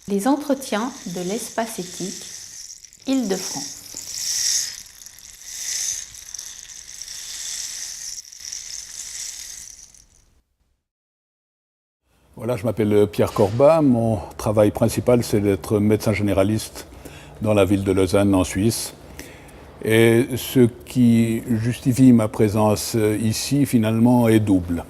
Les entretiens de l'espace éthique, Île-de-France. Voilà, je m'appelle Pierre Corbat. Mon travail principal, c'est d'être médecin généraliste dans la ville de Lausanne, en Suisse. Et ce qui justifie ma présence ici, finalement, est double.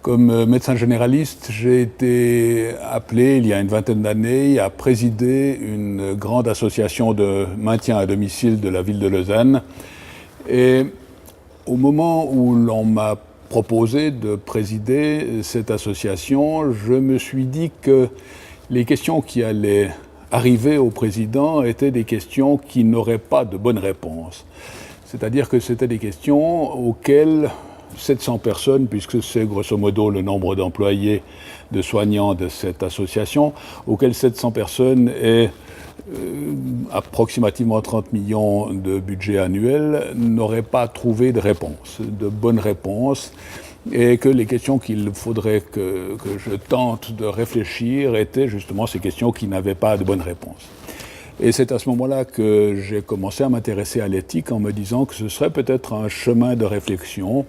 Comme médecin généraliste, j'ai été appelé, il y a une vingtaine d'années, à présider une grande association de maintien à domicile de la ville de Lausanne. Et au moment où l'on m'a proposé de présider cette association, je me suis dit que les questions qui allaient arriver au président étaient des questions qui n'auraient pas de bonne réponse. C'est-à-dire que c'était des questions auxquelles 700 personnes, puisque c'est grosso modo le nombre d'employés, de soignants de cette association, auxquelles 700 personnes et approximativement 30 millions de budget annuel n'auraient pas trouvé de réponse, de bonne réponse, et que les questions qu'il faudrait que je tente de réfléchir étaient justement ces questions qui n'avaient pas de bonne réponse. Et c'est à ce moment-là que j'ai commencé à m'intéresser à l'éthique en me disant que ce serait peut-être un chemin de réflexion.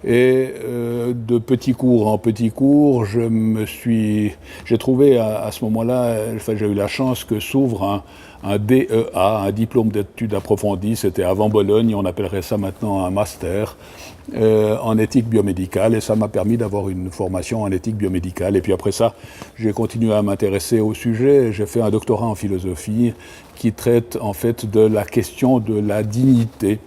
Et de petit cours en petit cours, j'ai trouvé à ce moment-là, enfin, j'ai eu la chance que s'ouvre un DEA, un diplôme d'études approfondies. C'était avant Bologne, on appellerait ça maintenant un master en éthique biomédicale, et ça m'a permis d'avoir une formation en éthique biomédicale. Et puis après ça, j'ai continué à m'intéresser au sujet. J'ai fait un doctorat en philosophie qui traite en fait de la question de la dignité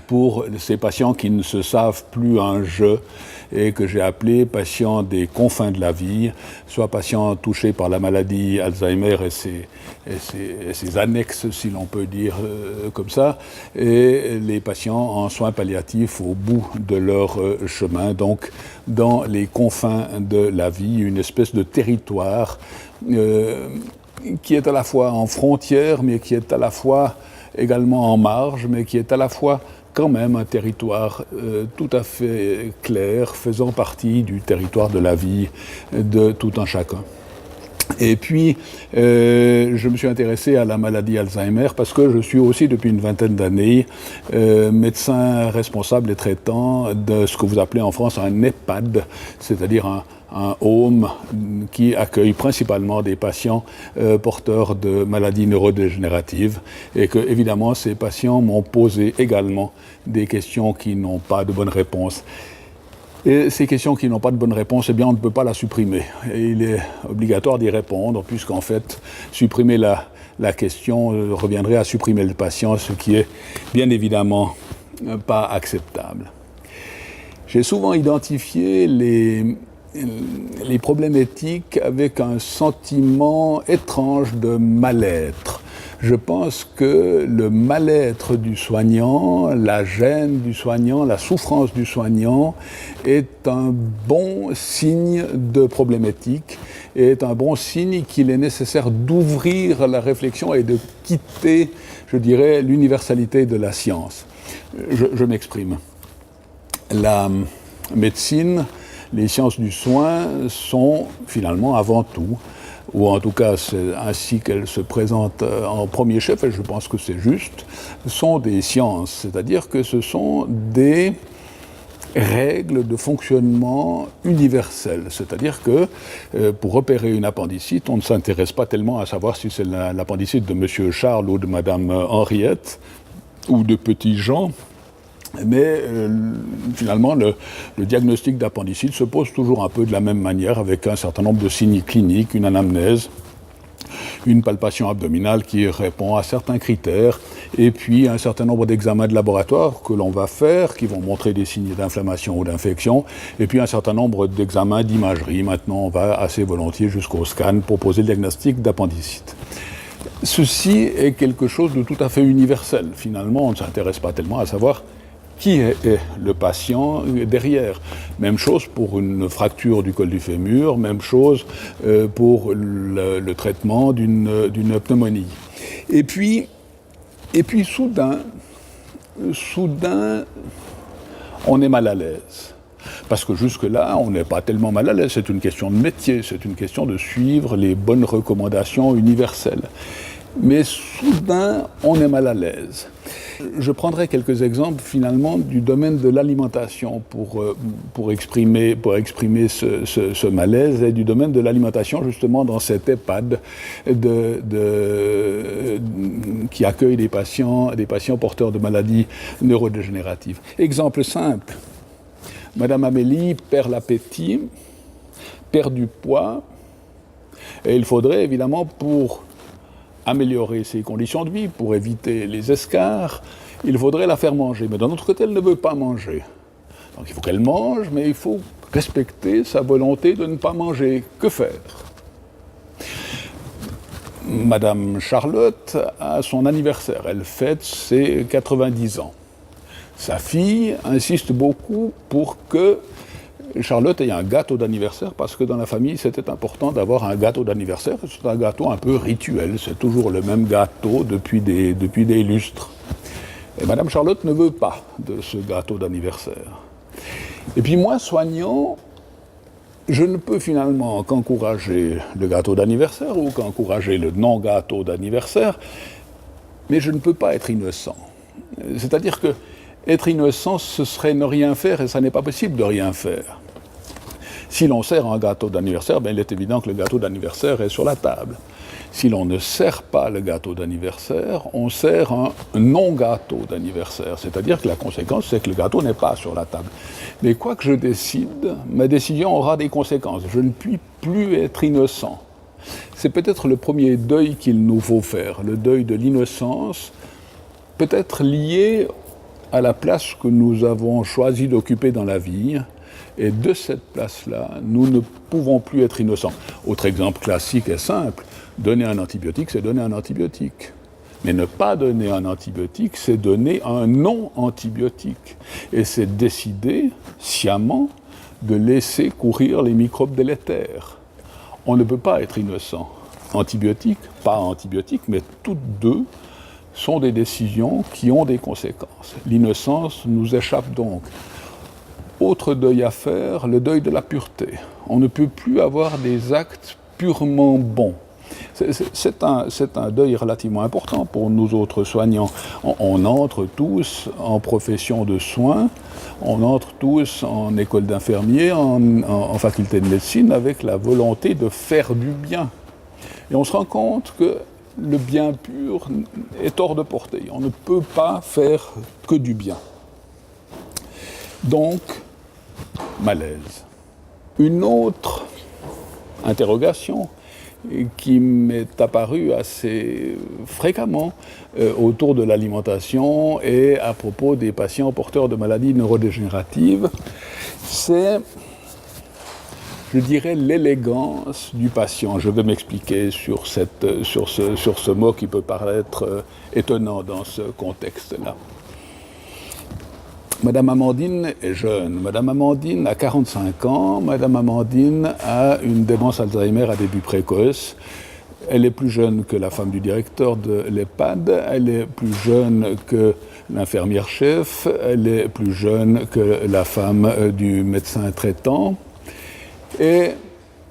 pour ces patients qui ne se savent plus un jeu et que j'ai appelé patients des confins de la vie, soit patients touchés par la maladie Alzheimer et ses annexes, si l'on peut dire comme ça, et les patients en soins palliatifs au bout de leur chemin, donc dans les confins de la vie, une espèce de territoire qui est à la fois en frontière, mais qui est à la fois également en marge, mais qui est à la fois quand même un territoire tout à fait clair, faisant partie du territoire de la vie de tout un chacun. Et puis, je me suis intéressé à la maladie Alzheimer parce que je suis aussi depuis une vingtaine d'années médecin responsable et traitant de ce que vous appelez en France un EHPAD, c'est-à-dire un home qui accueille principalement des patients porteurs de maladies neurodégénératives, et que évidemment ces patients m'ont posé également des questions qui n'ont pas de bonne réponse. Et ces questions qui n'ont pas de bonne réponse, eh bien on ne peut pas la supprimer. Et il est obligatoire d'y répondre, puisqu'en fait, supprimer la question reviendrait à supprimer le patient, ce qui est bien évidemment pas acceptable. J'ai souvent identifié les problèmes éthiques avec un sentiment étrange de mal-être. Je pense que le mal-être du soignant, la gêne du soignant, la souffrance du soignant est un bon signe de problème éthique, et est un bon signe qu'il est nécessaire d'ouvrir la réflexion et de quitter, je dirais, l'universalité de la science. Je m'exprime. La médecine, les sciences du soin sont finalement avant tout, ou en tout cas c'est ainsi qu'elles se présentent en premier chef, et je pense que c'est juste, sont des sciences, c'est-à-dire que ce sont des règles de fonctionnement universelles, c'est-à-dire que pour opérer une appendicite, on ne s'intéresse pas tellement à savoir si c'est l'appendicite de Monsieur Charles ou de Madame Henriette ou de Petit Jean. Mais finalement, le diagnostic d'appendicite se pose toujours un peu de la même manière, avec un certain nombre de signes cliniques, une anamnèse, une palpation abdominale qui répond à certains critères, et puis un certain nombre d'examens de laboratoire que l'on va faire, qui vont montrer des signes d'inflammation ou d'infection, et puis un certain nombre d'examens d'imagerie. Maintenant, on va assez volontiers jusqu'au scan pour poser le diagnostic d'appendicite. Ceci est quelque chose de tout à fait universel. Finalement, on ne s'intéresse pas tellement à savoir qui est le patient derrière. Même chose pour une fracture du col du fémur, même chose pour le traitement d'une pneumonie. Et puis soudain, on est mal à l'aise. Parce que jusque-là, on n'est pas tellement mal à l'aise. C'est une question de métier, c'est une question de suivre les bonnes recommandations universelles. Mais soudain, on est mal à l'aise. Je prendrai quelques exemples finalement du domaine de l'alimentation pour exprimer ce malaise, et du domaine de l'alimentation justement dans cet EHPAD qui accueille des patients porteurs de maladies neurodégénératives. Exemple simple, Madame Amélie perd l'appétit, perd du poids, et il faudrait évidemment pour améliorer ses conditions de vie, pour éviter les escarres, il faudrait la faire manger. Mais d'un autre côté, elle ne veut pas manger. Donc il faut qu'elle mange, mais il faut respecter sa volonté de ne pas manger. Que faire ? Madame Charlotte a son anniversaire. Elle fête ses 90 ans. Sa fille insiste beaucoup pour que Charlotte ait un gâteau d'anniversaire, parce que dans la famille, c'était important d'avoir un gâteau d'anniversaire. C'est un gâteau un peu rituel, c'est toujours le même gâteau depuis des lustres. Et Madame Charlotte ne veut pas de ce gâteau d'anniversaire. Et puis moi, soignant, je ne peux finalement qu'encourager le gâteau d'anniversaire ou qu'encourager le non-gâteau d'anniversaire, mais je ne peux pas être innocent. C'est-à-dire que être innocent, ce serait ne rien faire, et ça n'est pas possible de rien faire. Si l'on sert un gâteau d'anniversaire, il est évident que le gâteau d'anniversaire est sur la table. Si l'on ne sert pas le gâteau d'anniversaire, on sert un non-gâteau d'anniversaire. C'est-à-dire que la conséquence, c'est que le gâteau n'est pas sur la table. Mais quoi que je décide, ma décision aura des conséquences. Je ne puis plus être innocent. C'est peut-être le premier deuil qu'il nous faut faire, le deuil de l'innocence, peut-être lié à la place que nous avons choisi d'occuper dans la vie. Et de cette place-là, nous ne pouvons plus être innocents. Autre exemple classique et simple, donner un antibiotique, c'est donner un antibiotique. Mais ne pas donner un antibiotique, c'est donner un non-antibiotique. Et c'est décider sciemment de laisser courir les microbes délétères. On ne peut pas être innocent. Antibiotique, pas antibiotique, mais toutes deux sont des décisions qui ont des conséquences. L'innocence nous échappe donc. Autre deuil à faire, le deuil de la pureté. On ne peut plus avoir des actes purement bons. C'est un deuil relativement important pour nous autres soignants. On entre tous en profession de soins, on entre tous en école d'infirmier, en faculté de médecine, avec la volonté de faire du bien. Et on se rend compte que le bien pur est hors de portée. On ne peut pas faire que du bien. Donc, malaise. Une autre interrogation qui m'est apparue assez fréquemment autour de l'alimentation et à propos des patients porteurs de maladies neurodégénératives, c'est, je dirais, l'élégance du patient. Je vais m'expliquer sur ce mot qui peut paraître étonnant dans ce contexte-là. Madame Amandine est jeune. Madame Amandine a 45 ans. Madame Amandine a une démence Alzheimer à début précoce. Elle est plus jeune que la femme du directeur de l'EHPAD. Elle est plus jeune que l'infirmière-chef. Elle est plus jeune que la femme du médecin traitant. Et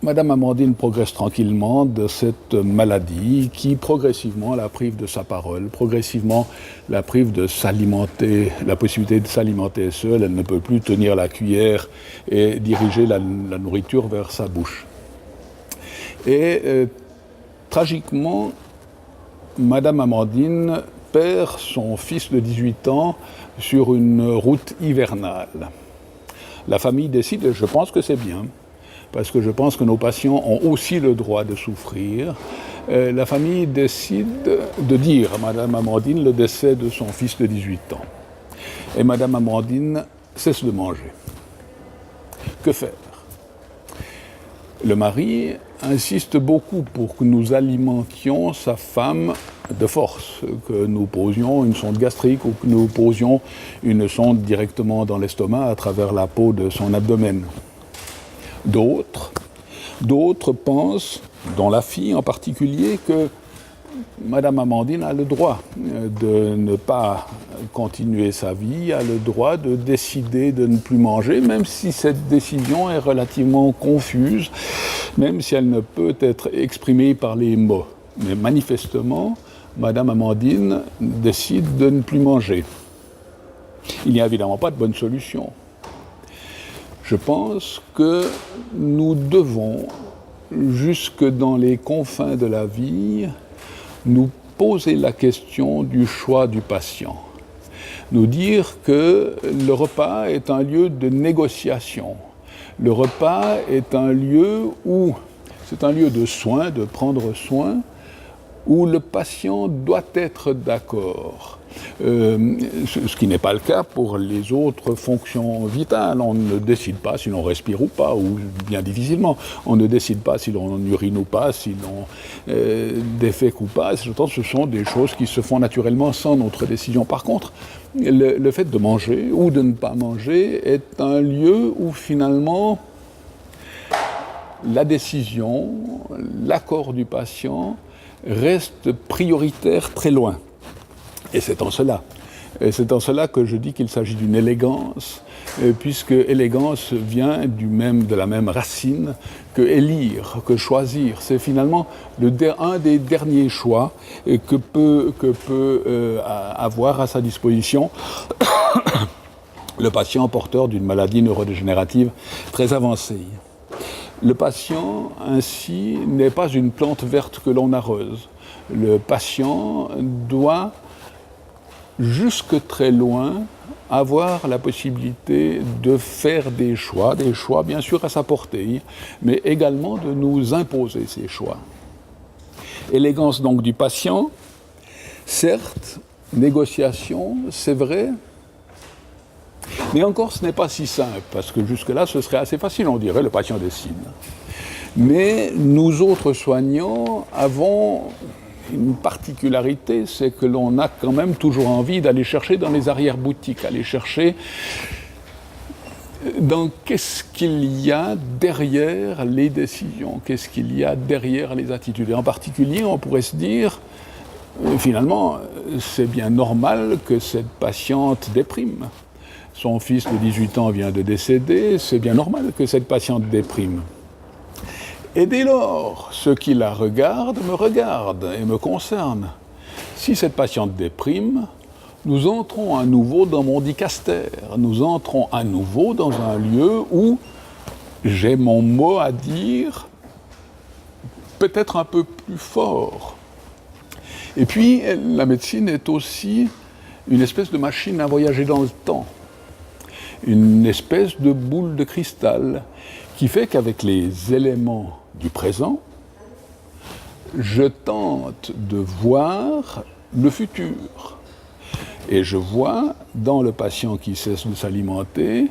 Madame Amandine progresse tranquillement de cette maladie qui progressivement la prive de sa parole, progressivement la prive de s'alimenter, la possibilité de s'alimenter seule. Elle ne peut plus tenir la cuillère et diriger la nourriture vers sa bouche. Et tragiquement, Madame Amandine perd son fils de 18 ans sur une route hivernale. La famille décide, et je pense que c'est bien, parce que je pense que nos patients ont aussi le droit de souffrir, la famille décide de dire à Madame Amandine le décès de son fils de 18 ans. Et Madame Amandine cesse de manger. Que faire ? Le mari insiste beaucoup pour que nous alimentions sa femme de force, que nous posions une sonde gastrique ou que nous posions une sonde directement dans l'estomac à travers la peau de son abdomen. D'autres pensent, dont la fille en particulier, que Madame Amandine a le droit de ne pas continuer sa vie, a le droit de décider de ne plus manger, même si cette décision est relativement confuse, même si elle ne peut être exprimée par les mots. Mais manifestement, Madame Amandine décide de ne plus manger. Il n'y a évidemment pas de bonne solution. Je pense que nous devons, jusque dans les confins de la vie, nous poser la question du choix du patient. Nous dire que le repas est un lieu de négociation. Le repas est un lieu où, c'est un lieu de soin, de prendre soin, où le patient doit être d'accord. Ce qui n'est pas le cas pour les autres fonctions vitales. On ne décide pas si l'on respire ou pas, ou bien difficilement. On ne décide pas si l'on urine ou pas, si l'on défèque ou pas. Je pense que ce sont des choses qui se font naturellement sans notre décision. Par contre, le fait de manger ou de ne pas manger est un lieu où finalement la décision, l'accord du patient reste prioritaire très loin. Et c'est en cela que je dis qu'il s'agit d'une élégance, puisque élégance vient de la même racine que élire, que choisir. C'est finalement un des derniers choix que peut avoir à sa disposition le patient porteur d'une maladie neurodégénérative très avancée. Le patient, ainsi, n'est pas une plante verte que l'on arrose. Le patient doit, jusque très loin, avoir la possibilité de faire des choix bien sûr à sa portée, mais également de nous imposer ces choix. Élégance donc du patient, certes, négociation, c'est vrai, mais encore ce n'est pas si simple, parce que jusque-là ce serait assez facile, on dirait, le patient décide. Mais nous autres soignants avons une particularité, c'est que l'on a quand même toujours envie d'aller chercher dans les arrière-boutiques, aller chercher dans qu'est-ce qu'il y a derrière les décisions, qu'est-ce qu'il y a derrière les attitudes. Et en particulier, on pourrait se dire, finalement, c'est bien normal que cette patiente déprime. Son fils de 18 ans vient de décéder, c'est bien normal que cette patiente déprime. Et dès lors, ce qui la regarde me regarde et me concerne. Si cette patiente déprime, nous entrons à nouveau dans mon dicaster, nous entrons à nouveau dans un lieu où j'ai mon mot à dire, peut-être un peu plus fort. Et puis, la médecine est aussi une espèce de machine à voyager dans le temps, une espèce de boule de cristal qui fait qu'avec les éléments du présent, je tente de voir le futur. Et je vois, dans le patient qui cesse de s'alimenter,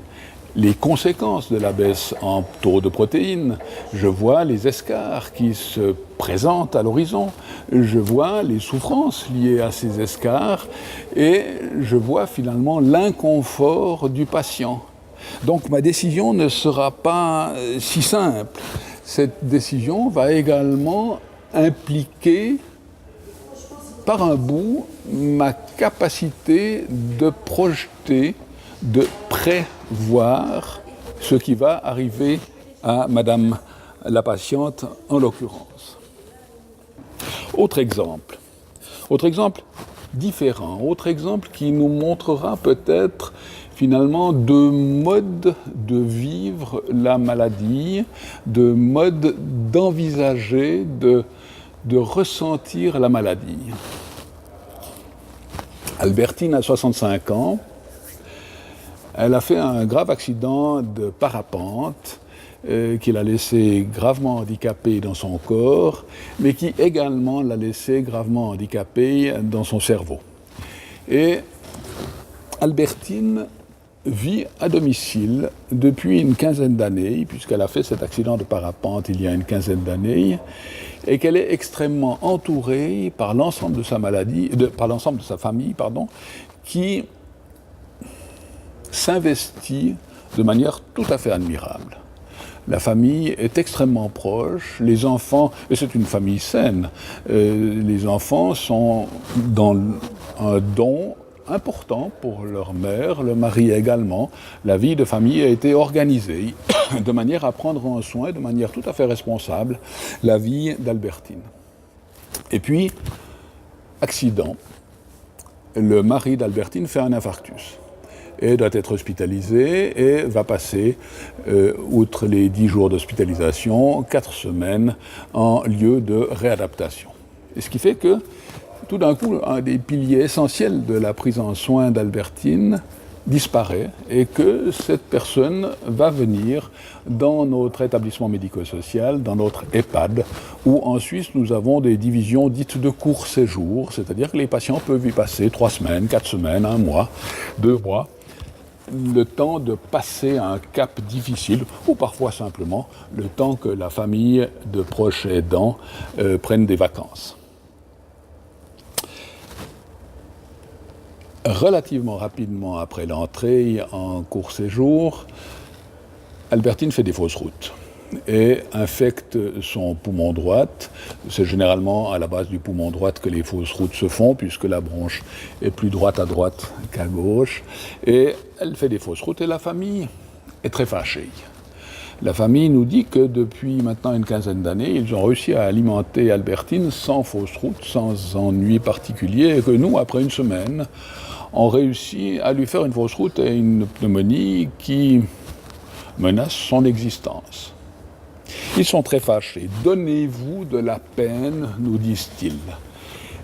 les conséquences de la baisse en taux de protéines. Je vois les escarres qui se présentent à l'horizon. Je vois les souffrances liées à ces escarres. Et je vois finalement l'inconfort du patient. Donc ma décision ne sera pas si simple. Cette décision va également impliquer par un bout ma capacité de projeter, de prévoir ce qui va arriver à madame la patiente en l'occurrence. Autre exemple différent, autre exemple qui nous montrera peut-être finalement deux modes de vivre la maladie, deux modes d'envisager, de ressentir la maladie. Albertine a 65 ans, elle a fait un grave accident de parapente qui l'a laissée gravement handicapée dans son corps, mais qui également l'a laissée gravement handicapée dans son cerveau. Et Albertine vit à domicile depuis une quinzaine d'années, puisqu'elle a fait cet accident de parapente il y a une quinzaine d'années, et qu'elle est extrêmement entourée par l'ensemble de sa famille, qui s'investit de manière tout à fait admirable. La famille est extrêmement proche, les enfants, et c'est une famille saine, les enfants sont dans un don important pour leur mère, le mari également. La vie de famille a été organisée de manière à prendre en soin, de manière tout à fait responsable, la vie d'Albertine. Et puis, accident, le mari d'Albertine fait un infarctus et doit être hospitalisé et va passer, outre les 10 jours d'hospitalisation, 4 semaines en lieu de réadaptation. Et ce qui fait que, tout d'un coup, un des piliers essentiels de la prise en soin d'Albertine disparaît et que cette personne va venir dans notre établissement médico-social, dans notre EHPAD, où en Suisse nous avons des divisions dites de court séjour, c'est-à-dire que les patients peuvent y passer 3 semaines, 4 semaines, 1 mois, 2 mois, le temps de passer un cap difficile, ou parfois simplement le temps que la famille de proches aidants prenne des vacances. Relativement rapidement après l'entrée en court séjour, Albertine fait des fausses routes et infecte son poumon droit. C'est généralement à la base du poumon droit que les fausses routes se font, puisque la bronche est plus droite à droite qu'à gauche. Et elle fait des fausses routes et la famille est très fâchée. La famille nous dit que depuis maintenant une quinzaine d'années, ils ont réussi à alimenter Albertine sans fausse route, sans ennui particulier, et que nous, après une semaine, on réussit à lui faire une fausse route et une pneumonie qui menace son existence. Ils sont très fâchés. « Donnez-vous de la peine », nous disent-ils.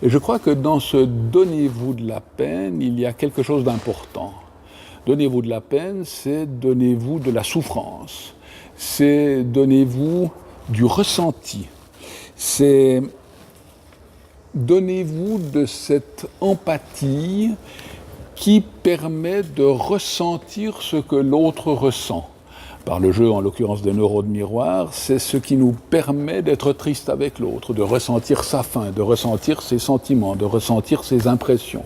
Et je crois que dans ce « donnez-vous de la peine », il y a quelque chose d'important. Donnez-vous de la peine, c'est donnez-vous de la souffrance. C'est donnez-vous du ressenti. C'est donnez-vous de cette empathie qui permet de ressentir ce que l'autre ressent. Par le jeu, en l'occurrence des neurones miroirs, c'est ce qui nous permet d'être triste avec l'autre, de ressentir sa faim, de ressentir ses sentiments, de ressentir ses impressions.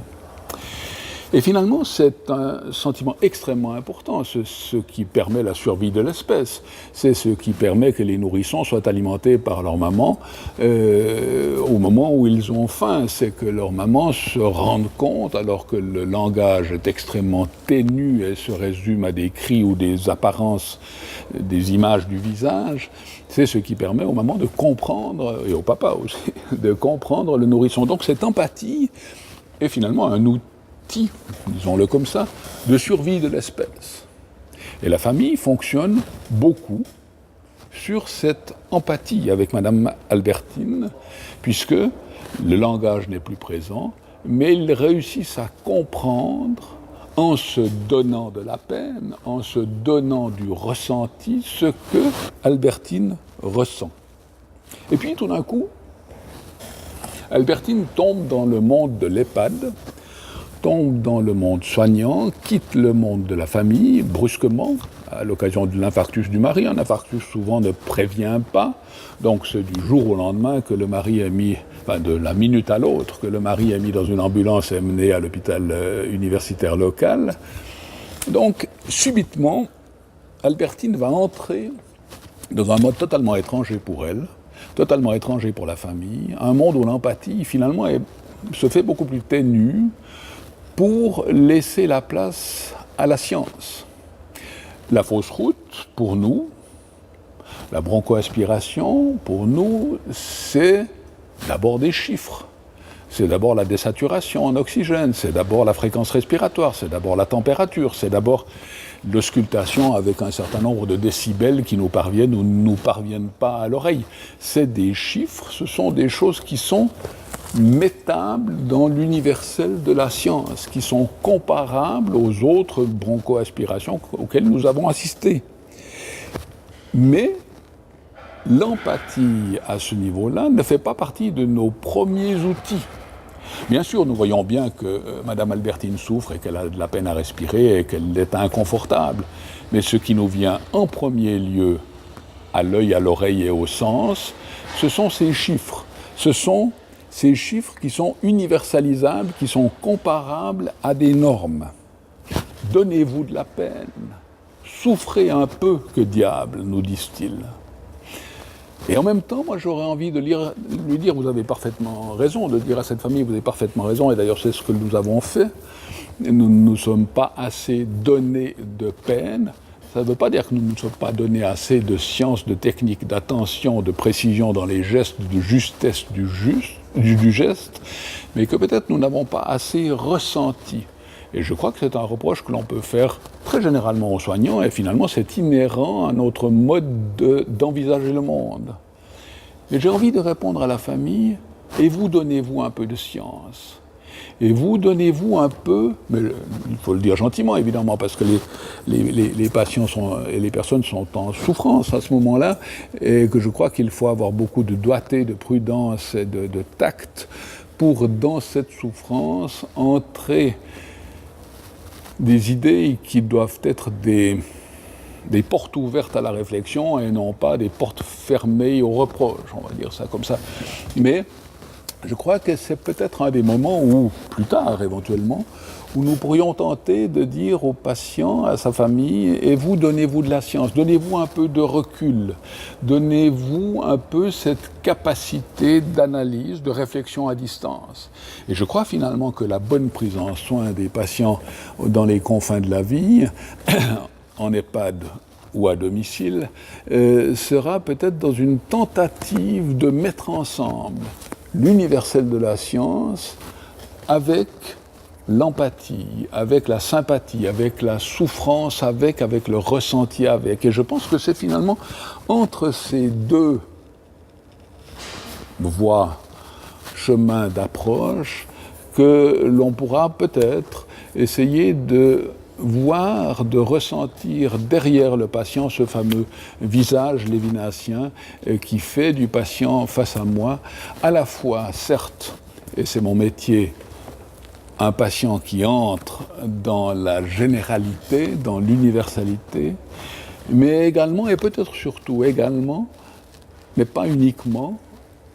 Et finalement, c'est un sentiment extrêmement important, c'est ce qui permet la survie de l'espèce. C'est ce qui permet que les nourrissons soient alimentés par leur maman au moment où ils ont faim. C'est que leur maman se rende compte, alors que le langage est extrêmement ténu et se résume à des cris ou des apparences, des images du visage, c'est ce qui permet aux mamans de comprendre, et au papa aussi, de comprendre le nourrisson. Donc cette empathie est finalement un outil, disons-le comme ça, de survie de l'espèce. Et la famille fonctionne beaucoup sur cette empathie avec Madame Albertine, puisque le langage n'est plus présent, mais ils réussissent à comprendre, en se donnant de la peine, en se donnant du ressenti, ce que Albertine ressent. Et puis tout d'un coup, Albertine tombe dans le monde de l'EHPAD, tombe dans le monde soignant, quitte le monde de la famille brusquement, à l'occasion de l'infarctus du mari. Un infarctus souvent ne prévient pas, donc c'est du jour au lendemain que le mari est mis, enfin de la minute à l'autre, que le mari est mis dans une ambulance et mené à l'hôpital universitaire local. Donc subitement, Albertine va entrer dans un monde totalement étranger pour elle, totalement étranger pour la famille, un monde où l'empathie finalement se fait beaucoup plus ténue, pour laisser la place à la science. La fausse route, pour nous, la bronchoaspiration, pour nous, c'est d'abord des chiffres. C'est d'abord la désaturation en oxygène, c'est d'abord la fréquence respiratoire, c'est d'abord la température, c'est d'abord l'auscultation avec un certain nombre de décibels qui nous parviennent ou ne nous parviennent pas à l'oreille. C'est des chiffres, ce sont des choses qui sont métables dans l'universel de la science, qui sont comparables aux autres bronchoaspirations auxquelles nous avons assisté. Mais l'empathie à ce niveau-là ne fait pas partie de nos premiers outils. Bien sûr, nous voyons bien que Madame Albertine souffre et qu'elle a de la peine à respirer et qu'elle est inconfortable. Mais ce qui nous vient en premier lieu à l'œil, à l'oreille et au sens, ce sont ces chiffres. Ce sont ces chiffres qui sont universalisables, qui sont comparables à des normes. Donnez-vous de la peine, souffrez un peu, que diable, nous disent-ils. Et en même temps, moi j'aurais envie de lui dire, vous avez parfaitement raison, de dire à cette famille, vous avez parfaitement raison, et d'ailleurs c'est ce que nous avons fait. Nous ne nous sommes pas assez donnés de peine. Ça ne veut pas dire que nous ne sommes pas donnés assez de science, de technique, d'attention, de précision dans les gestes, de justesse du geste, mais que peut-être nous n'avons pas assez ressenti. Et je crois que c'est un reproche que l'on peut faire très généralement aux soignants, et finalement c'est inhérent à notre mode d'envisager le monde. Et j'ai envie de répondre à la famille, et vous donnez-vous un peu de science. Et vous donnez-vous un peu, mais il faut le dire gentiment évidemment, parce que les patients et les personnes sont en souffrance à ce moment-là, et que je crois qu'il faut avoir beaucoup de doigté, de prudence et de tact pour, dans cette souffrance, entrer des idées qui doivent être des portes ouvertes à la réflexion et non pas des portes fermées au reproche, on va dire ça comme ça. Mais je crois que c'est peut-être un des moments où, plus tard éventuellement, où nous pourrions tenter de dire au patient, à sa famille, et vous, donnez-vous de la science, donnez-vous un peu de recul, donnez-vous un peu cette capacité d'analyse, de réflexion à distance. Et je crois finalement que la bonne prise en soin des patients dans les confins de la vie, en EHPAD ou à domicile, sera peut-être dans une tentative de mettre ensemble l'universel de la science avec l'empathie, avec la sympathie, avec la souffrance, avec le ressenti avec. Et je pense que c'est finalement entre ces deux voies, chemins d'approche, que l'on pourra peut-être essayer de voir, de ressentir derrière le patient ce fameux visage lévinassien qui fait du patient face à moi, à la fois, certes, et c'est mon métier, un patient qui entre dans la généralité, dans l'universalité, mais également, et peut-être surtout également, mais pas uniquement,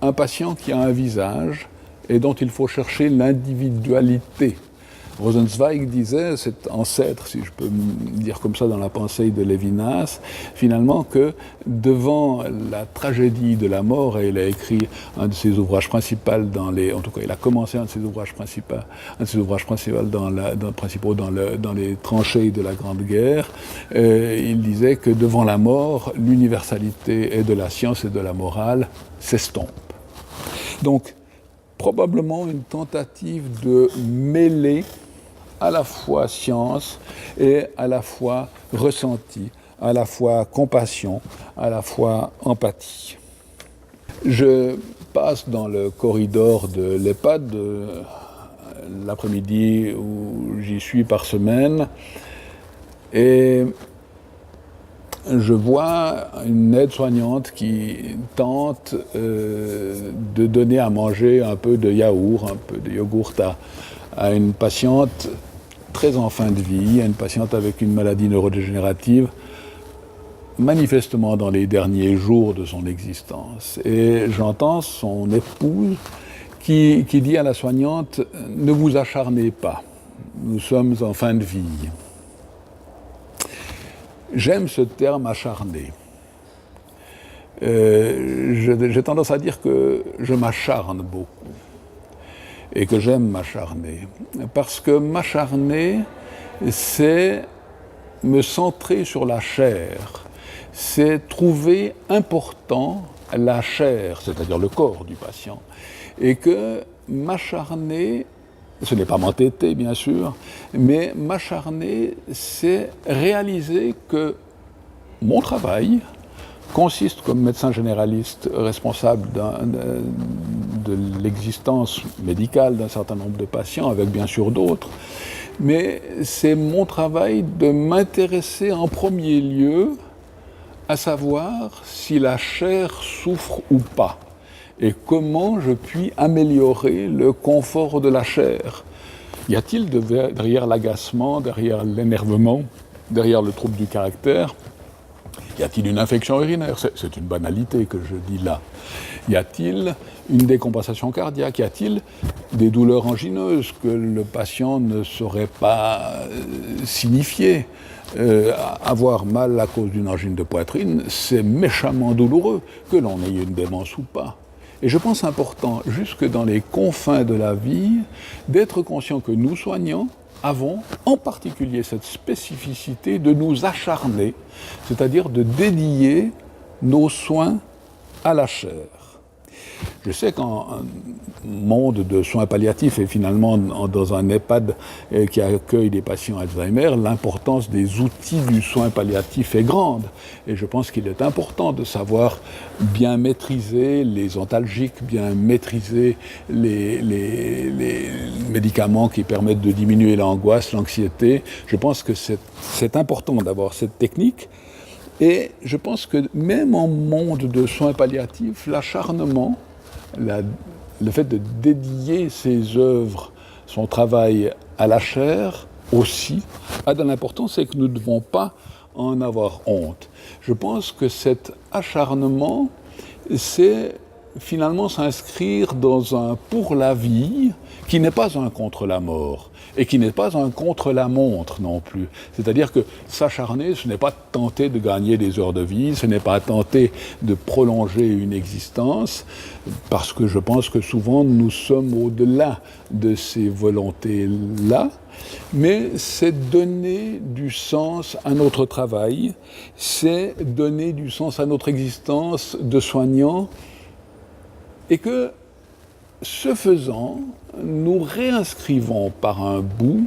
un patient qui a un visage et dont il faut chercher l'individualité. Rosenzweig disait, cet ancêtre, si je peux dire comme ça dans la pensée de Lévinas, finalement que devant la tragédie de la mort, et il a écrit un de ses ouvrages principaux en tout cas il a commencé un de ses ouvrages principaux dans les tranchées de la Grande Guerre, il disait que devant la mort, l'universalité et de la science et de la morale s'estompe. Donc, probablement une tentative de mêler à la fois science et à la fois ressenti, à la fois compassion, à la fois empathie. Je passe dans le corridor de l'EHPAD l'après-midi où j'y suis par semaine et je vois une aide-soignante qui tente de donner à manger un peu de yaourt, un peu de yogourt à une patiente très en fin de vie, à une patiente avec une maladie neurodégénérative, manifestement dans les derniers jours de son existence. Et j'entends son épouse qui dit à la soignante « Ne vous acharnez pas, nous sommes en fin de vie ». J'aime ce terme acharné. J'ai tendance à dire que je m'acharne beaucoup et que j'aime m'acharner. Parce que m'acharner, c'est me centrer sur la chair, c'est trouver important la chair, c'est-à-dire le corps du patient, et que m'acharner, ce n'est pas m'entêter, bien sûr, mais m'acharner, c'est réaliser que mon travail consiste comme médecin généraliste responsable de l'existence médicale d'un certain nombre de patients, avec bien sûr d'autres, mais c'est mon travail de m'intéresser en premier lieu à savoir si la chair souffre ou pas. Et comment je puis améliorer le confort de la chair. Y a-t-il derrière l'agacement, derrière l'énervement, derrière le trouble du caractère, Y a-t-il une infection urinaire? C'est une banalité que je dis là. Y a-t-il une décompensation cardiaque? Y a-t-il des douleurs angineuses que le patient ne saurait pas signifier? Avoir mal à cause d'une angine de poitrine, c'est méchamment douloureux, que l'on ait une démence ou pas. Et je pense important, jusque dans les confins de la vie, d'être conscient que nous, soignants, avons en particulier cette spécificité de nous acharner, c'est-à-dire de dédier nos soins à la chair. Je sais qu'en monde de soins palliatifs et finalement dans un EHPAD qui accueille des patients Alzheimer, l'importance des outils du soin palliatif est grande. Et je pense qu'il est important de savoir bien maîtriser les antalgiques, bien maîtriser les médicaments qui permettent de diminuer l'angoisse, l'anxiété. Je pense que c'est important d'avoir cette technique. Et je pense que même en monde de soins palliatifs, l'acharnement, le fait de dédier ses œuvres, son travail à la chair aussi, a de l'importance et que nous ne devons pas en avoir honte. Je pense que cet acharnement, c'est finalement s'inscrire dans un pour la vie qui n'est pas un contre la mort et qui n'est pas un contre la montre non plus. C'est-à-dire que s'acharner, ce n'est pas tenter de gagner des heures de vie, ce n'est pas tenter de prolonger une existence, parce que je pense que souvent nous sommes au-delà de ces volontés-là, mais c'est donner du sens à notre travail, c'est donner du sens à notre existence de soignant, et que, ce faisant, nous réinscrivons par un bout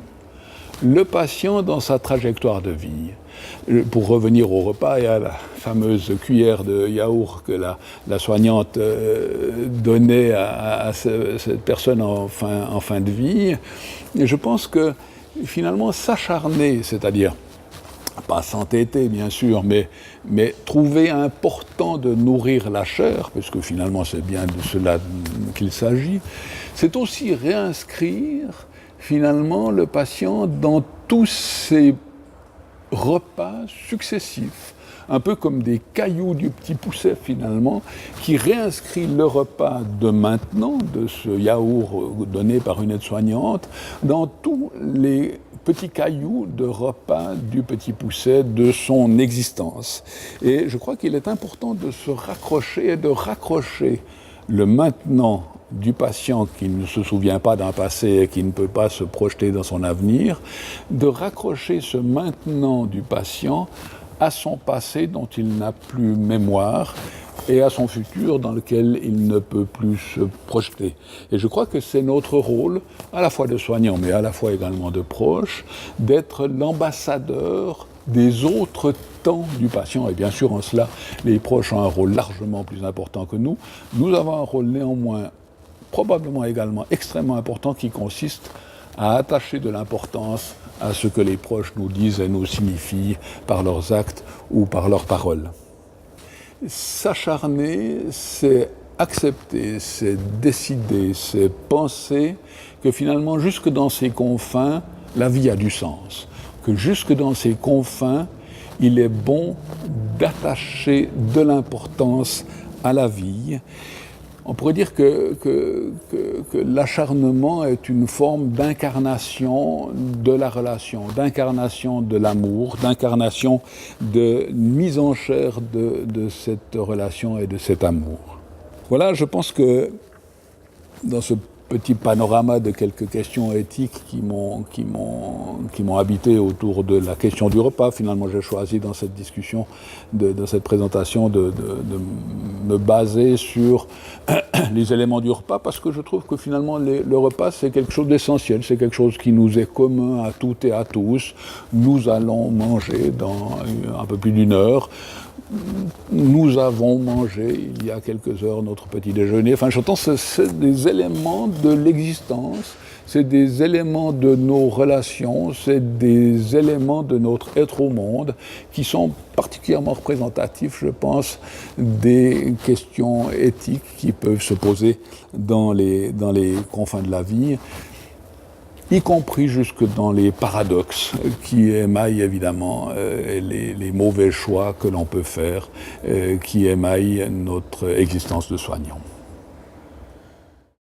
le patient dans sa trajectoire de vie. Pour revenir au repas et à la fameuse cuillère de yaourt que la soignante donnait à cette personne en fin de vie, je pense que finalement s'acharner, c'est-à-dire pas s'entêter bien sûr, mais trouver important de nourrir la chair, parce que finalement c'est bien de cela qu'il s'agit, c'est aussi réinscrire finalement le patient dans tous ces repas successifs, un peu comme des cailloux du petit pousset finalement, qui réinscrit le repas de maintenant, de ce yaourt donné par une aide-soignante, dans tous les petits cailloux de repas du petit pousset de son existence. Et je crois qu'il est important de se raccrocher et de raccrocher le maintenant du patient qui ne se souvient pas d'un passé et qui ne peut pas se projeter dans son avenir, de raccrocher ce maintenant du patient à son passé dont il n'a plus mémoire et à son futur dans lequel il ne peut plus se projeter. Et je crois que c'est notre rôle, à la fois de soignant, mais à la fois également de proche, d'être l'ambassadeur des autres temps du patient. Et bien sûr, en cela, les proches ont un rôle largement plus important que nous. Nous avons un rôle néanmoins, probablement également extrêmement important, qui consiste à attacher de l'importance à ce que les proches nous disent et nous signifient par leurs actes ou par leurs paroles. S'acharner, c'est accepter, c'est décider, c'est penser que finalement, jusque dans ces confins, la vie a du sens. Que jusque dans ces confins, il est bon d'attacher de l'importance à la vie. On pourrait dire que l'acharnement est une forme d'incarnation de la relation, d'incarnation de l'amour, d'incarnation de mise en chair de cette relation et de cet amour. Voilà, je pense que dans ce petit panorama de quelques questions éthiques qui m'ont habité autour de la question du repas. Finalement, j'ai choisi dans cette discussion, dans cette présentation, de me baser sur les éléments du repas, parce que je trouve que finalement, le repas, c'est quelque chose d'essentiel, c'est quelque chose qui nous est commun à toutes et à tous. Nous allons manger dans un peu plus d'une heure. Nous avons mangé il y a quelques heures notre petit déjeuner. Enfin, j'entends, c'est des éléments de l'existence, c'est des éléments de nos relations, c'est des éléments de notre être au monde qui sont particulièrement représentatifs, je pense, des questions éthiques qui peuvent se poser dans les confins de la vie. y compris jusque dans les paradoxes qui émaillent évidemment les mauvais choix que l'on peut faire, qui émaillent notre existence de soignant.